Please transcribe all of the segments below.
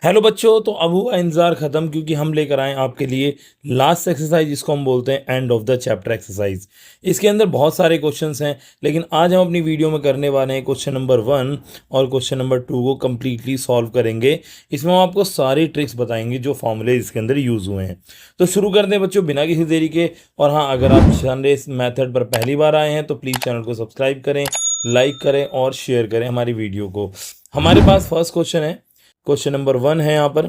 Hello बच्चों, तो अब हुआ इंतजार खत्म क्योंकि हम लेकर आए आपके लिए लास्ट एक्सरसाइज जिसको हम बोलते हैं end of the chapter exercise. इसके अंदर बहुत सारे क्वेश्चंस हैं, लेकिन आज हम अपनी वीडियो में करने वाले हैं क्वेश्चन नंबर 1 और क्वेश्चन नंबर 2 को कम्प्लीटली सॉल्व करेंगे। इसमें हम आपको सारी ट्रिक्स बताएंगे जो फॉर्मूले इसके अंदर यूज हुए हैं। तो शुरू करते हैं बच्चों बिना किसी देरी के। और हाँ, अगर आप चैनल इस मैथड पर पहली बार आए हैं तो प्लीज़ चैनल को सब्सक्राइब करें, लाइक करें और शेयर करें हमारी वीडियो को। हमारे पास फर्स्ट क्वेश्चन है, क्वेश्चन नंबर 1 है यहाँ पर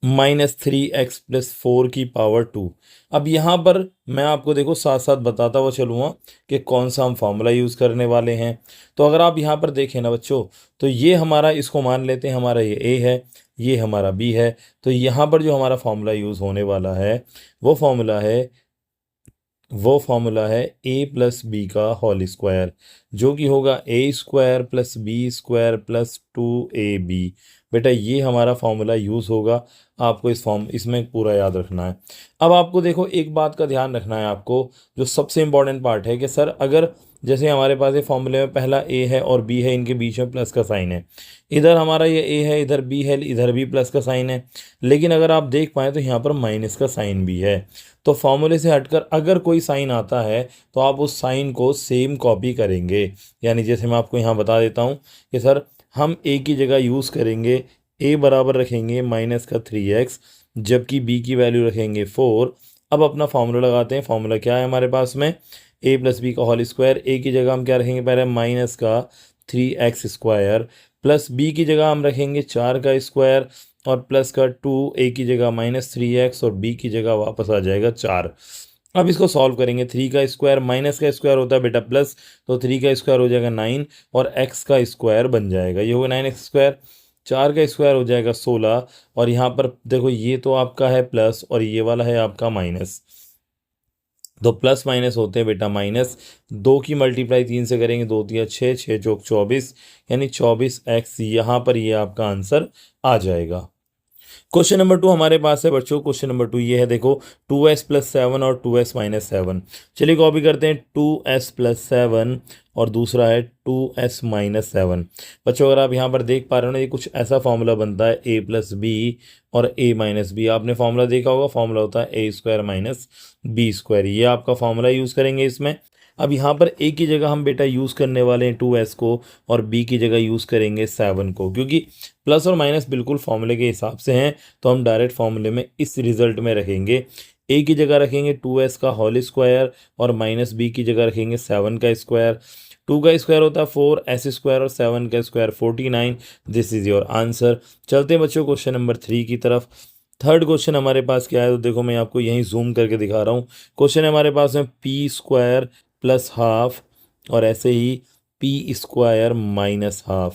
-3x + 4 की पावर 2। अब यहाँ पर मैं आपको देखो साथ साथ बताता हुआ चलूँगा कि कौन सा हम फॉर्मूला यूज़ करने वाले हैं। तो अगर आप यहाँ पर देखें ना बच्चों, तो ये हमारा, इसको मान लेते हैं हमारा ये a है, ये हमारा b है। तो यहाँ पर जो हमारा फॉर्मूला यूज़ होने वाला है वो फॉर्मूला है a+b का होल स्क्वायर, जो कि होगा a² + b² + 2ab। बेटा ये हमारा फॉर्मूला यूज़ होगा, आपको इसमें पूरा याद रखना है। अब आपको देखो एक बात का ध्यान रखना है आपको, जो सबसे इंपॉर्टेंट पार्ट है कि सर अगर जैसे हमारे पास ये फॉर्मूले में पहला a है और b है, इनके बीच में प्लस का साइन है, इधर हमारा ये a है, इधर b है, इधर भी प्लस का साइन है, लेकिन अगर आप देख पाएँ तो यहाँ पर माइनस का साइन भी है। तो फॉर्मूले से हटकर अगर कोई साइन आता है तो आप उस साइन को सेम कॉपी करेंगे। यानी जैसे मैं आपको यहाँ बता देता हूँ कि सर हम a की जगह यूज़ करेंगे, a बराबर रखेंगे -3x, जबकि b की वैल्यू रखेंगे 4। अब अपना फॉर्मूला लगाते हैं। फॉर्मूला क्या है हमारे पास में, a + b का होल स्क्वायर। a की जगह हम क्या रखेंगे, पहले -3x² प्लस b की जगह हम रखेंगे 4 का स्क्वायर और प्लस का 2, a की जगह -3x और b की जगह वापस आ जाएगा 4। अब इसको सॉल्व करेंगे। 3 का स्क्वायर माइनस का स्क्वायर होता है बेटा प्लस, तो 3 का स्क्वायर हो जाएगा 9 और x का स्क्वायर बन जाएगा, ये होगा 9x²। 4 का स्क्वायर हो जाएगा 16 और यहाँ पर देखो ये तो आपका है प्लस और ये वाला है आपका माइनस, तो प्लस माइनस होते हैं बेटा माइनस। 2 की मल्टीप्लाई 3 से करेंगे, 2 × 6, 6 × 24, यानी 24x यहाँ पर ये आपका आंसर आ जाएगा। क्वेश्चन नंबर 2 हमारे पास है बच्चों। क्वेश्चन नंबर 2 ये है, देखो 2s + 7 और 2s - 7। चलिए कॉपी करते हैं, 2s + 7 और दूसरा है 2s - 7। बच्चों अगर आप यहाँ पर देख पा रहे हो ना, ये कुछ ऐसा फॉर्मूला बनता है a + b और a - b। आपने फॉर्मूला देखा होगा, फॉर्मूला होता है a² - b²। ये आपका फॉर्मूला यूज़ करेंगे इसमें। अब यहाँ पर a की जगह हम बेटा यूज़ करने वाले हैं 2s को और b की जगह यूज़ करेंगे 7 को, क्योंकि प्लस और माइनस बिल्कुल फॉर्मूले के हिसाब से हैं, तो हम डायरेक्ट फॉर्मूले में इस रिजल्ट में रखेंगे। a की जगह रखेंगे 2s का होल स्क्वायर और -b की जगह रखेंगे 7 का स्क्वायर। 2 का स्क्वायर होता है 4s² और 7 का square 49। This is your answer. चलते हैं बच्चों क्वेश्चन नंबर 3 की तरफ। थर्ड क्वेश्चन हमारे पास क्या है, तो देखो मैं आपको यहीं जूम करके दिखा रहा हूँ। क्वेश्चन है हमारे पास में p² + ½ और ऐसे ही p² - ½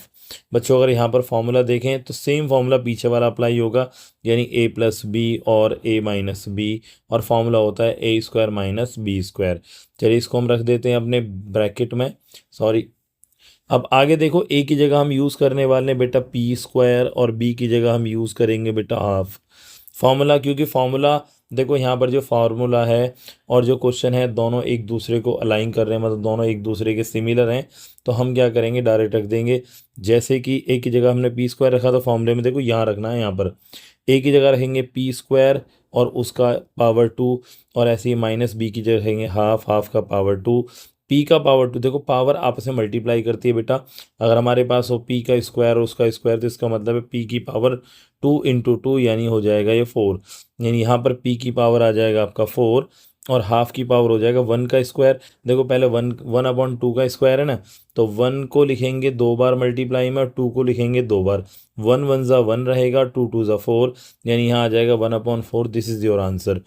बच्चों अगर यहाँ पर फॉर्मूला देखें तो सेम फॉर्मूला पीछे वाला अप्लाई होगा, यानी a + b और a - b, और फॉर्मूला होता है a² - b²। चलिए इसको हम रख देते हैं अपने ब्रैकेट में, सॉरी। अब आगे देखो, a की जगह हम यूज़ करने वाले हैं बेटा p² और b की जगह हम यूज़ करेंगे बेटा ½ फॉर्मूला, क्योंकि फॉर्मूला देखो यहाँ पर जो फार्मूला है और जो क्वेश्चन है दोनों एक दूसरे को अलाइन कर रहे हैं, मतलब दोनों एक दूसरे के सिमिलर हैं। तो हम क्या करेंगे, डायरेक्ट रख देंगे। जैसे कि a की जगह हमने p² रखा, तो फॉर्मूले में देखो यहाँ रखना है, यहाँ पर a की जगह रखेंगे p² और उसका पावर 2, और ऐसे ही -b की जगह रखेंगे ½ का पावर 2। p का पावर 2, देखो पावर आपस में मल्टीप्लाई करती है बेटा। अगर हमारे पास हो p का स्क्वायर और उसका स्क्वायर, तो इसका मतलब है p की पावर 2 × 2, यानी हो जाएगा ये 4। यानी यहाँ पर p की पावर आ जाएगा आपका 4 और ½ की पावर हो जाएगा 1 का स्क्वायर। देखो पहले 1/2 का स्क्वायर है ना, तो 1 को लिखेंगे 2 बार मल्टीप्लाई में और 2 को लिखेंगे 2 बार। 1 × 1 = 1 रहेगा, 2 × 2 = 4, यानी यहाँ आ जाएगा 1/4। This is your answer.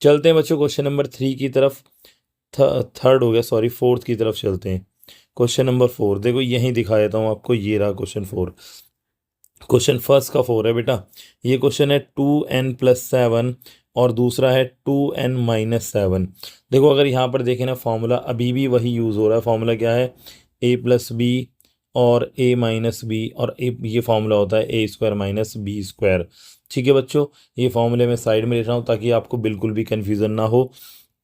चलते हैं बच्चों क्वेश्चन नंबर 3 की तरफ, थर्ड हो गया सॉरी, फोर्थ की तरफ चलते हैं। क्वेश्चन नंबर 4 देखो यहीं दिखा देता हूँ आपको, ये रहा क्वेश्चन 4। क्वेश्चन फर्स्ट का 4 है बेटा। ये क्वेश्चन है 2n + 7 और दूसरा है 2n - 7। देखो अगर यहाँ पर देखें ना, फॉर्मूला अभी भी वही यूज़ हो रहा है। फॉर्मूला क्या है, a + b और a - b, और ये फॉर्मूला होता है a² - b²। ठीक है बच्चों, ये फॉर्मूले मैं साइड में लिख रहा हूँ ताकि आपको बिल्कुल भी कन्फ्यूज़न ना हो।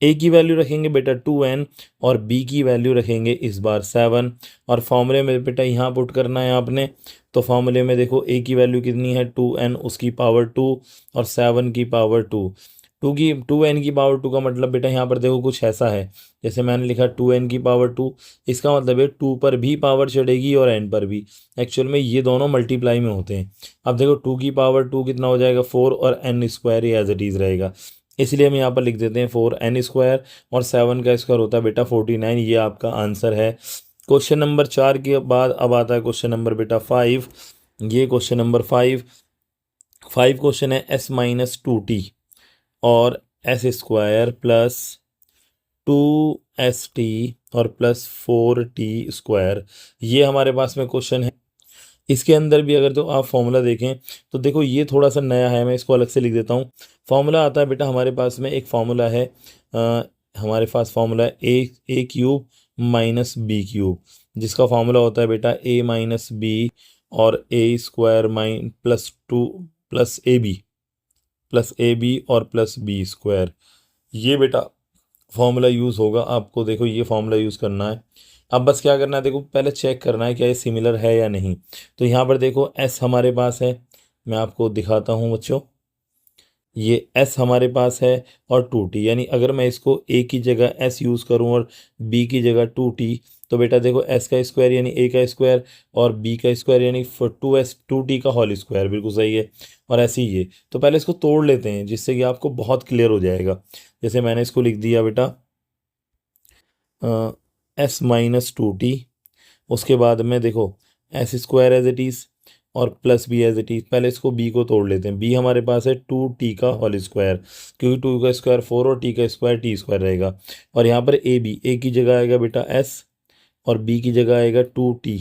ए की वैल्यू रखेंगे बेटा 2n और बी की वैल्यू रखेंगे इस बार 7। और फॉर्मूले में बेटा यहाँ पुट करना है आपने। तो फॉर्मूले में देखो ए की वैल्यू कितनी है 2n, उसकी पावर 2 और 7 की पावर 2। 2n की पावर 2 का मतलब बेटा यहाँ पर देखो कुछ ऐसा है, जैसे मैंने लिखा 2n की पावर 2, इसका मतलब है 2 पर भी पावर चढ़ेगी और n पर भी। एक्चुअल में ये दोनों मल्टीप्लाई में होते हैं। अब देखो 2 की पावर 2 कितना हो जाएगा 4 और n स्क्वायर ही एज इट इज़ रहेगा, इसलिए हम यहाँ पर लिख देते हैं 4n स्क्वायर और 7 का स्क्वायर होता है बेटा 49। ये आपका आंसर है। क्वेश्चन नंबर 4 के बाद अब आता है क्वेश्चन नंबर बेटा 5। ये क्वेश्चन नंबर 5 क्वेश्चन है s-2t और एस स्क्वायर प्लस 2st और प्लस 4t स्क्वायर, ये हमारे पास में क्वेश्चन है। इसके अंदर भी अगर तो आप फॉर्मूला देखें तो देखो ये थोड़ा सा नया है, मैं इसको अलग से लिख देता हूँ। फॉर्मूला आता है बेटा हमारे पास में एक फॉर्मूला है, हमारे पास फॉर्मूला है a cube minus b cube, जिसका फॉर्मूला होता है बेटा ए माइनस बी और a square plus 2 plus a b और प्लस बी स्क्वायर। ये बेटा फॉर्मूला यूज़ होगा आपको, देखो ये फॉर्मूला यूज़ करना है। अब बस क्या करना है, देखो पहले चेक करना है क्या ये सिमिलर है या नहीं। तो यहाँ पर देखो एस हमारे पास है, मैं आपको दिखाता हूँ बच्चों, ये एस हमारे पास है और 2t, यानी अगर मैं इसको ए की जगह एस यूज़ करूँ और बी की जगह 2t, तो बेटा देखो एस का स्क्वायर यानी ए का स्क्वायर और बी का स्क्वायर यानी 2t का होल स्क्वायर, बिल्कुल सही है। और ऐसे ही ये, तो पहले इसको तोड़ लेते हैं जिससे कि आपको बहुत क्लियर हो जाएगा। जैसे मैंने इसको लिख दिया बेटा s-2t, उसके बाद में देखो s square as it is और plus b as it is. पहले इसको बी को तोड़ लेते हैं। बी हमारे पास है 2t का होल स्क्वायर, क्योंकि 2 का स्क्वायर 4 और t का स्क्वायर टी स्क्वायर रहेगा। और यहाँ पर ए की जगह आएगा बेटा s और बी की जगह आएगा 2t।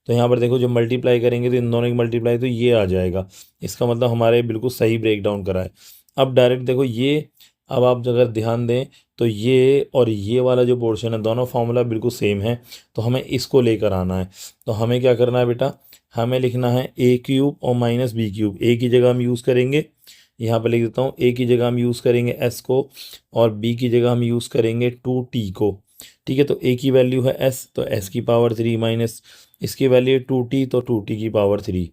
तो यहाँ पर देखो जब मल्टीप्लाई करेंगे तो इन दोनों की मल्टीप्लाई तो ये आ जाएगा, इसका मतलब हमारे बिल्कुल सही ब्रेक डाउन करा है। अब डायरेक्ट देखो ये, अब आप अगर ध्यान दें तो ये और ये वाला जो पोर्शन है दोनों फार्मूला बिल्कुल सेम है, तो हमें इसको लेकर आना है। तो हमें क्या करना है बेटा, हमें लिखना है ए क्यूब और माइनस बी क्यूब। ए की जगह हम यूज़ करेंगे, यहाँ पर लिख देता हूँ, ए की जगह हम यूज़ करेंगे एस को और बी की जगह हम यूज़ करेंगे 2t को। ठीक है, तो ए की वैल्यू है एस, तो एस की पावर 3 माइनस इसकी वैल्यू है 2t, तो 2t की पावर 3।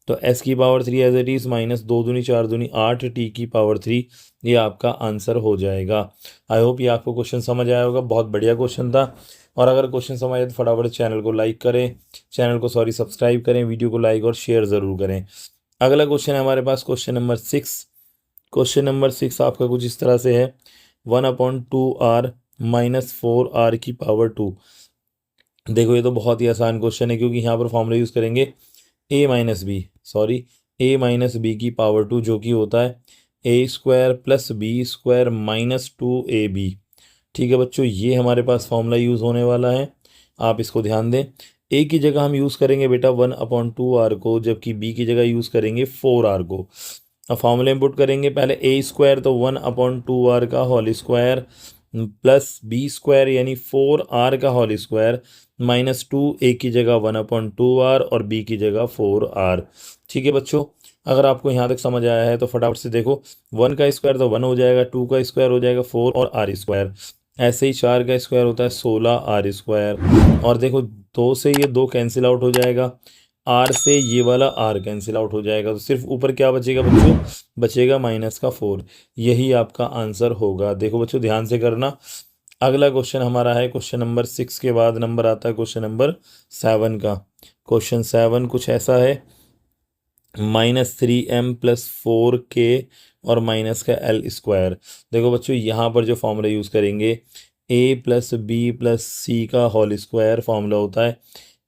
तो एस की power 3 as it is minus 2 दूनी 4 दूनी 8 टी की पावर 3, ये आपका आंसर हो जाएगा। आई होप ये आपको क्वेश्चन समझ आया होगा, बहुत बढ़िया क्वेश्चन था। और अगर क्वेश्चन समझ आए तो फटाफट चैनल को लाइक करें, सब्सक्राइब करें, वीडियो को लाइक और शेयर ज़रूर करें। अगला क्वेश्चन है हमारे पास क्वेश्चन नंबर 6। क्वेश्चन नंबर 6 आपका कुछ इस तरह से है, 1/2r माइनस 4r की पावर 2। देखो ये तो बहुत ही आसान क्वेश्चन है, क्योंकि यहाँ पर फॉर्मूला यूज़ करेंगे ए माइनस बी की पावर 2, जो कि होता है a square plus B square minus 2ab। ठीक है बच्चों, ये हमारे पास फॉर्मूला यूज़ होने वाला है, आप इसको ध्यान दें। ए की जगह हम यूज़ करेंगे बेटा 1/2r को, जबकि बी की जगह यूज़ करेंगे 4r को। अब फॉर्मूले में पुट करेंगे पहले ए स्क्वायर, तो 1/2r का whole square plus B square यानी 4r का होल स्क्वायर माइनस 2, ए की जगह 1/2r और बी की जगह 4r। ठीक है बच्चों, अगर आपको यहाँ तक समझ आया है तो फटाफट से देखो, 1 का स्क्वायर तो 1 हो जाएगा, 2 का स्क्वायर हो जाएगा 4 और r स्क्वायर, ऐसे ही 4 का स्क्वायर होता है 16r स्क्वायर। और देखो 2 से ये 2 कैंसिल आउट हो जाएगा, आर से ये वाला आर कैंसिल आउट हो जाएगा, तो सिर्फ ऊपर क्या बचेगा बच्चों, बचेगा माइनस का 4। यही आपका आंसर होगा। देखो बच्चों ध्यान से करना। अगला क्वेश्चन हमारा है क्वेश्चन नंबर 6 के बाद नंबर आता है क्वेश्चन नंबर 7 का। क्वेश्चन 7 कुछ ऐसा है, -3m + 4k और माइनस का l स्क्वायर। देखो बच्चों यहाँ पर जो फॉर्मूला यूज़ करेंगे, a + b + c का होल स्क्वायर फॉर्मूला होता है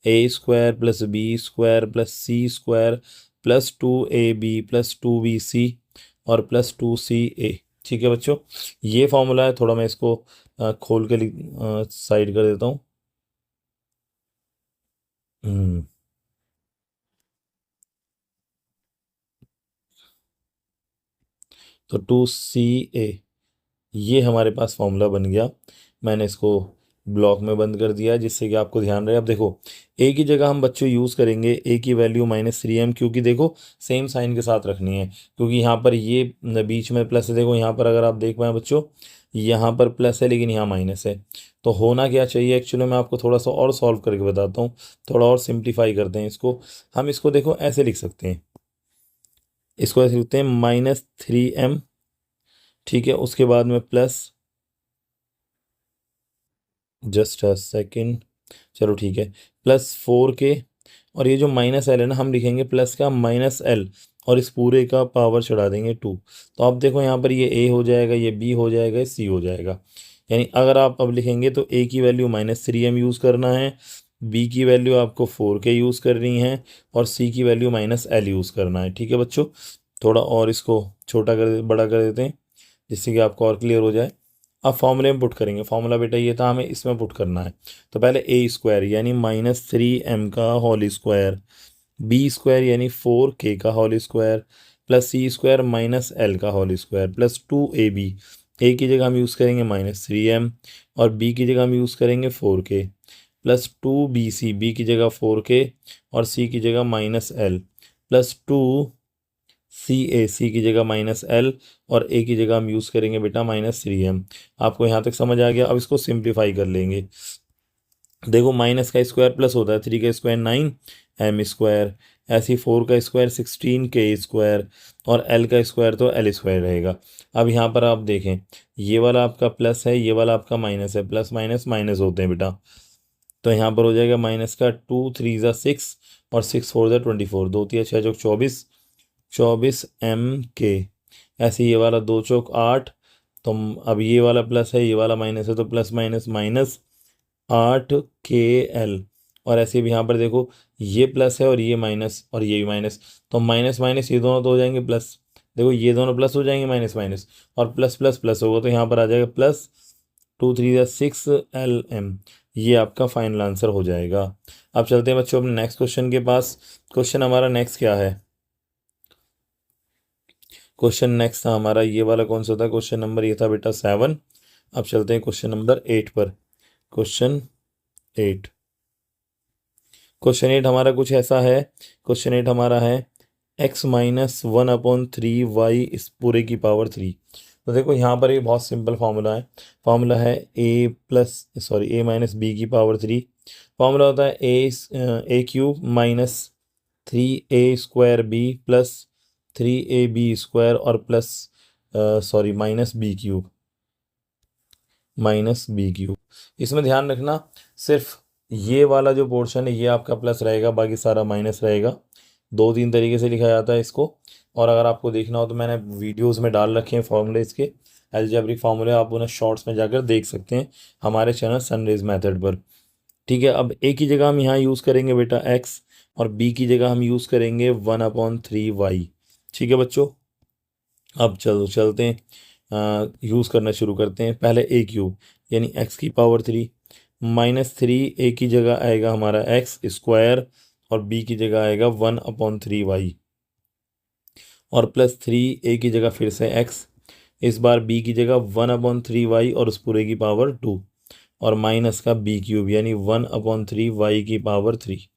a square plus B square plus c square plus 2ab plus 2bc और प्लस 2ca। ठीक है बच्चों, ये फॉर्मूला है। थोड़ा मैं इसको खोल के साइड कर देता हूँ। तो 2ca, ये हमारे पास फॉर्मूला बन गया। मैंने इसको ब्लॉक में बंद कर दिया, जिससे कि आपको ध्यान रहे। अब देखो ए की जगह हम बच्चों यूज़ करेंगे ए की वैल्यू -3m, क्योंकि देखो सेम साइन के साथ रखनी है, क्योंकि यहाँ पर ये बीच में प्लस है। देखो यहाँ पर अगर आप देख पाए बच्चों, यहाँ पर प्लस है लेकिन यहाँ माइनस है। तो होना क्या चाहिए एक्चुअली, मैं आपको थोड़ा सा और सॉल्व करके बताता हूँ, थोड़ा और सिंप्लीफाई करते हैं इसको। हम इसको देखो ऐसे लिख सकते हैं, इसको ऐसे लिखते हैं -3m, ठीक है। उसके बाद में प्लस, जस्ट अ सेकेंड, चलो ठीक है, +4k, और ये जो -l है ना, हम लिखेंगे प्लस का -l, और इस पूरे का पावर चढ़ा देंगे 2। तो आप देखो यहाँ पर ये a हो जाएगा, ये b हो जाएगा, ये c हो जाएगा। यानी अगर आप अब लिखेंगे तो a की वैल्यू -3m यूज़ करना है, b की वैल्यू आपको 4k यूज़ करनी है, और c की वैल्यू -l यूज़ करना है। ठीक है बच्चों, थोड़ा और इसको छोटा कर बड़ा कर देते हैं, जिससे कि आपको और क्लियर हो जाए। अब फॉर्मूले में पुट करेंगे, फॉर्मूला बेटा ये था, हमें इसमें पुट करना है। तो पहले a² यानी -3m का होल स्क्वायर, b² यानी 4k का whole square, plus c² -l का whole square, plus 2ab। a की जगह हम यूज़ करेंगे -3m, और b की जगह हम यूज़ करेंगे 4k, प्लस 2bc, b की जगह 4k, और c की जगह -l, प्लस 2c की जगह -l, और a की जगह हम यूज़ करेंगे बेटा -3m। आपको यहाँ तक समझ आ गया। अब इसको सिंप्लीफाई कर लेंगे। देखो माइनस का स्क्वायर प्लस होता है, 3 का स्क्वायर 9m², ऐसे 4 का स्क्वायर 16k², और l का स्क्वायर तो l² रहेगा। अब यहाँ पर आप देखें, ये वाला आपका प्लस है, ये वाला आपका माइनस है, प्लस माइनस माइनस होते हैं बेटा। तो यहाँ पर हो जाएगा माइनस का 2 3 ज़ा 6, और 6 4 ज़ा 24, 2 3 6 चौक 24, 24m के। ऐसे ये वाला 2 चौक 8। तो अब ये वाला प्लस है, ये वाला माइनस है, तो प्लस माइनस माइनस 8kl। और ऐसे भी यहाँ पर देखो, ये प्लस है और ये माइनस और ये भी माइनस, तो माइनस माइनस ये दोनों तो हो जाएंगे प्लस। देखो ये दोनों प्लस हो जाएंगे, माइनस माइनस, और प्लस प्लस प्लस होगा, तो यहाँ पर आ जाएगा प्लस 2 3 ज़ा 6lm। ये आपका फाइनल आंसर हो जाएगा। अब चलते हैं बच्चों अपने नेक्स्ट क्वेश्चन के पास। क्वेश्चन हमारा नेक्स्ट क्या है? क्वेश्चन नेक्स्ट था हमारा ये वाला, कौन सा था क्वेश्चन नंबर? ये था बेटा 7। अब चलते हैं क्वेश्चन नंबर 8 पर। क्वेश्चन 8, क्वेश्चन 8 हमारा कुछ ऐसा है। क्वेश्चन 8 हमारा है x-1/3y इस पूरे की पावर 3। तो देखो यहाँ पर ये बहुत सिंपल फार्मूला है। फार्मूला है a की पावर 3। फार्मूला होता है a³ -3a² b plus 3ab² और प्लस -b³। इसमें ध्यान रखना, सिर्फ ये वाला जो पोर्शन है ये आपका प्लस रहेगा, बाकी सारा माइनस रहेगा। 2-3 तरीके से लिखा जाता है इसको, और अगर आपको देखना हो तो मैंने वीडियोस में डाल रखे हैं फॉर्मूले इसके, अलजेब्रिक फार्मूले, आप उन्हें शॉर्ट्स में जाकर देख सकते हैं हमारे चैनल सनरेज मेथड पर। ठीक है, अब ए की जगह हम यहाँ यूज़ करेंगे बेटा x, और बी की जगह हम यूज़ करेंगे 1/3y। ठीक है बच्चों, अब चलते हैं, यूज़ करना शुरू करते हैं। पहले a³ यानी x की पावर 3, -3 a की जगह आएगा हमारा x², और b की जगह आएगा 1/3y, और प्लस 3 a की जगह फिर से x, इस बार b की जगह 1/3y और उस पूरे की पावर 2, और माइनस का b³ यानी 1/3y की पावर 3।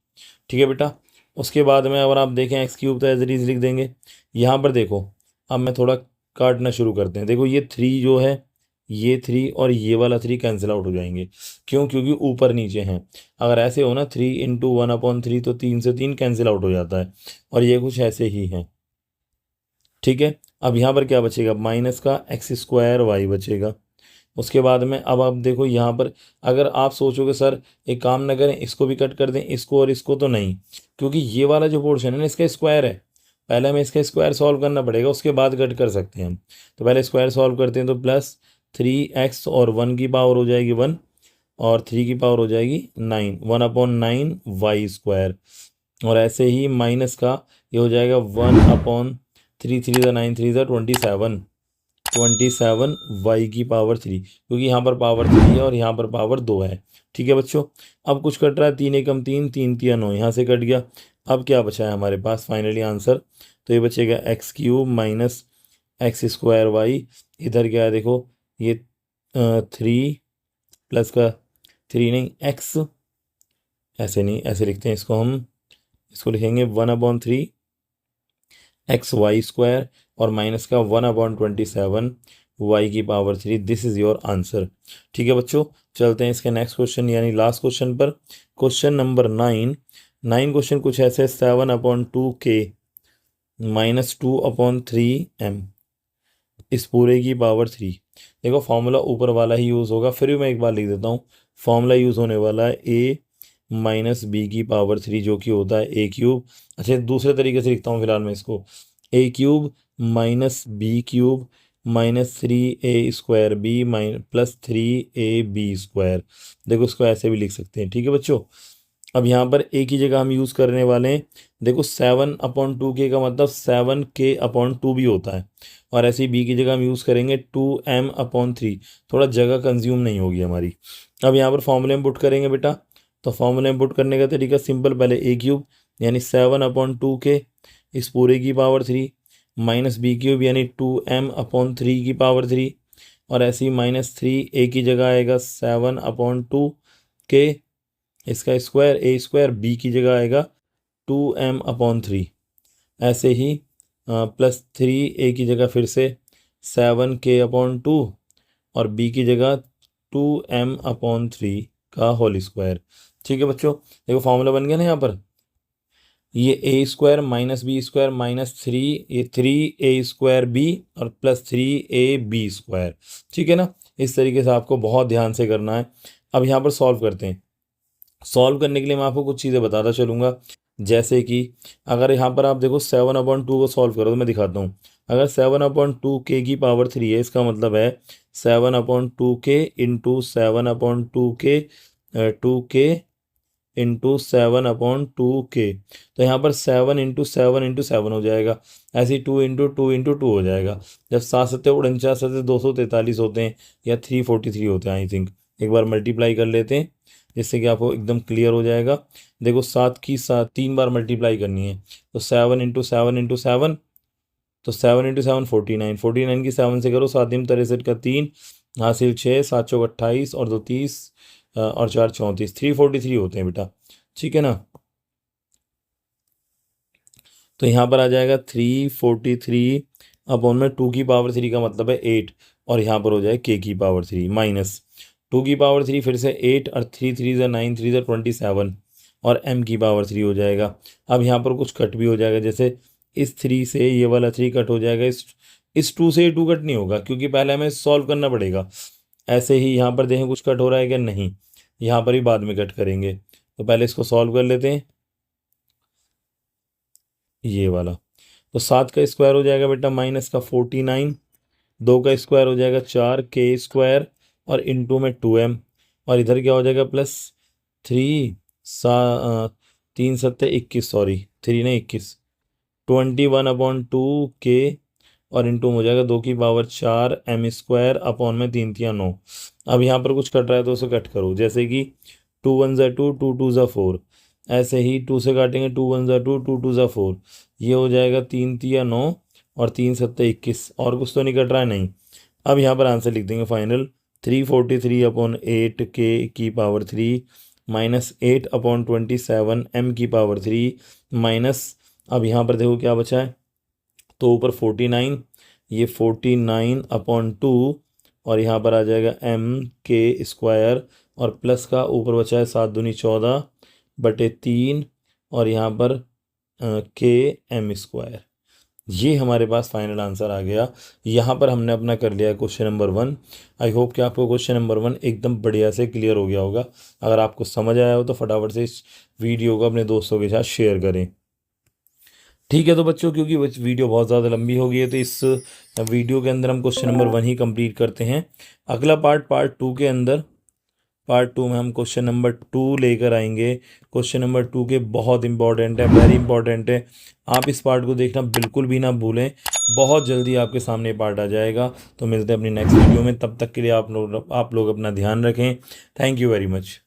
ठीक है बेटा, उसके बाद में अगर आप देखें x³ तो एज इट इज लिख देंगे। यहाँ पर देखो, अब मैं थोड़ा काटना शुरू करते हैं। देखो ये 3 जो है, ये 3 और ये वाला 3 कैंसिल आउट हो जाएंगे। क्यों? क्योंकि ऊपर नीचे हैं। अगर ऐसे हो ना 3 × 1/3, तो 3 से 3 कैंसिल आउट हो जाता है, और ये कुछ ऐसे ही है। ठीक है, अब यहाँ पर क्या बचेगा? माइनस का x² बचेगा। उसके बाद में अब आप देखो यहाँ पर, अगर आप सोचोगे सर एक काम ना करें, इसको भी कट कर दें, इसको और इसको, तो नहीं, क्योंकि ये वाला जो पोर्शन है ना इसका स्क्वायर है। पहले हमें इसका स्क्वायर सॉल्व करना पड़ेगा, उसके बाद कट कर सकते हैं हम। तो पहले स्क्वायर सॉल्व करते हैं, तो प्लस 3x और 1 की पावर हो जाएगी 1, और 3 की पावर हो जाएगी 9, 1/9y²। और ऐसे ही माइनस का ये हो जाएगा 1/3, 3 ज़ा 9, 3 ज़ा 27, 27y की पावर 3, क्योंकि यहाँ पर पावर 3 है और यहाँ पर पावर 2 है। ठीक है बच्चों, अब कुछ कट रहा है, 3 एकम 3, 3 तिया 9, यहाँ से कट गया। अब क्या बचा है हमारे पास फाइनली आंसर? तो ये बचेगा x³ -x²y। इधर क्या है देखो, ये 3 प्लस का 3 नहीं, एक्स, ऐसे नहीं, ऐसे लिखते हैं इसको हम, इसको लिखेंगे 1/3 एक्स वाई स्क्वायर और माइनस का 1/27 वाई की power 3। This is your answer. ठीक है बच्चों, चलते हैं इसके नेक्स्ट क्वेश्चन यानी लास्ट क्वेश्चन पर। क्वेश्चन नंबर 9 क्वेश्चन कुछ ऐसे, 7/2k -2/3m इस पूरे की पावर 3। देखो फॉर्मूला ऊपर वाला ही यूज़ होगा, फिर भी मैं एक बार लिख देता हूँ। फॉर्मूला यूज़ होने वाला है a - b की पावर 3 जो कि होता है a³। अच्छा दूसरे तरीके से लिखता हूँ फिलहाल मैं इसको, a³ - b³ -3a² +3ab²। देखो इसको ऐसे भी लिख सकते हैं। ठीक है बच्चों, अब यहाँ पर a की जगह हम यूज़ करने वाले हैं, देखो 7/2k का मतलब 7k/2 भी होता है, और ऐसे ही b की जगह हम यूज़ करेंगे 2m/3। थोड़ा जगह कंज्यूम नहीं होगी हमारी। अब यहाँ पर फॉर्मूले में पुट करेंगे बेटा, तो फॉर्मूले में पुट करने का तरीका सिंपल, पहले a³ यानी 7/2k इस पूरे की पावर 3 -b³ यानी 2m/3 की पावर 3, और ऐसे ही -3 a की जगह आएगा 7/2k इसका स्क्वायर a², b की जगह आएगा 2m/3, ऐसे ही +3 a की जगह फिर से 7k/2 और b की जगह 2m/3 का होल स्क्वायर। ठीक है बच्चों, देखो फॉर्मूला बन गया ना यहाँ पर, ये a² -b² -3, ये 3a² b और +3ab²। ठीक है ना, इस तरीके से आपको बहुत ध्यान से करना है। अब यहाँ पर सॉल्व करते हैं। सॉल्व करने के लिए मैं आपको कुछ चीज़ें बताता चलूँगा, जैसे कि अगर यहाँ पर आप देखो 7/2 को सॉल्व करो तो मैं दिखाता हूँ। अगर 7/2k की पावर 3 है, इसका मतलब है 7/2k into 7/2k 2k into 7/2k। तो यहाँ पर 7 × 7 × 7 हो जाएगा, ऐसे ही 2 × 2 × 2 हो जाएगा। जब 7×7 = 49, 243 होते हैं या 343 होते हैं आई थिंक। एक बार मल्टीप्लाई कर लेते हैं जिससे कि आपको एकदम क्लियर हो जाएगा। देखो 7 की 7 3 बार मल्टीप्लाई करनी है, तो 7 × 7 × 7, तो 7 × 7 49, 49 की 7 से करो, 7 × 63 का 3 हासिल 6, 7 × 28 और 2 30 और 4 34, 343 होते हैं बेटा। ठीक है ना, तो यहाँ पर आ जाएगा 343 2 की पावर 3 का मतलब है 8, और यहाँ पर हो जाए k की पावर 3 माइनस 2 की पावर 3 फिर से 8 और 3 3 9 3 27 और m की पावर 3 हो जाएगा। अब यहाँ पर कुछ कट भी हो जाएगा, जैसे इस 3 से ये वाला 3 कट हो जाएगा, इस 2 से ये 2 कट नहीं होगा क्योंकि पहले हमें सॉल्व करना पड़ेगा। ऐसे ही यहाँ पर देखें कुछ कट हो रहा है क्या, नहीं, यहाँ पर ही बाद में कट करेंगे। तो पहले इसको सॉल्व कर लेते हैं, ये वाला। तो 7 का स्क्वायर हो जाएगा बेटा माइनस का 49, 2 का स्क्वायर हो जाएगा 4k² और इंटू में 2m, और इधर क्या हो जाएगा +3 3 7 21, सॉरी 3 ने 21, 21/2k और इंटू हो जाएगा 2 की पावर 4 m² 3 3 9। अब यहाँ पर कुछ कट रहा है तो उसे कट करो, जैसे कि 2 1 ज़ा 2 2 2 ज़ा 4, ऐसे ही 2 से काटेंगे 2 1 ज़ा 2 2 2 ज़ा 4, ये हो जाएगा 3 3 9 और 3 7 21, और कुछ तो नहीं कट रहा है, नहीं। अब यहाँ पर आंसर लिख देंगे फाइनल, 343/8k की पावर 3 -8/27 m की पावर 3 माइनस, अब यहाँ पर देखो क्या बचा है, तो ऊपर 49, ये 49/2 और यहाँ पर आ जाएगा m² और प्लस का ऊपर बचा है 7 दूनी 14/3 और यहाँ पर km²। ये हमारे पास फाइनल आंसर आ गया। यहाँ पर हमने अपना कर लिया क्वेश्चन नंबर 1। आई होप कि आपको क्वेश्चन नंबर 1 एकदम बढ़िया से क्लियर हो गया होगा। अगर आपको समझ आया हो तो फटाफट से इस वीडियो को अपने दोस्तों के साथ शेयर करें। ठीक है तो बच्चों, क्योंकि वीडियो बहुत ज़्यादा लंबी हो गई है तो इस वीडियो के अंदर हम क्वेश्चन नंबर 1 ही कंप्लीट करते हैं। अगला पार्ट 2 के अंदर, पार्ट 2 में हम क्वेश्चन नंबर 2 लेकर आएंगे। क्वेश्चन नंबर 2 के बहुत इंपॉर्टेंट है, वेरी इंपॉर्टेंट है। आप इस पार्ट को देखना बिल्कुल भी ना भूलें, बहुत जल्दी आपके सामने पार्ट आ जाएगा। तो मिलते हैं अपनी नेक्स्ट वीडियो में, तब तक के लिए आप लोग अपना ध्यान रखें। Thank you very much.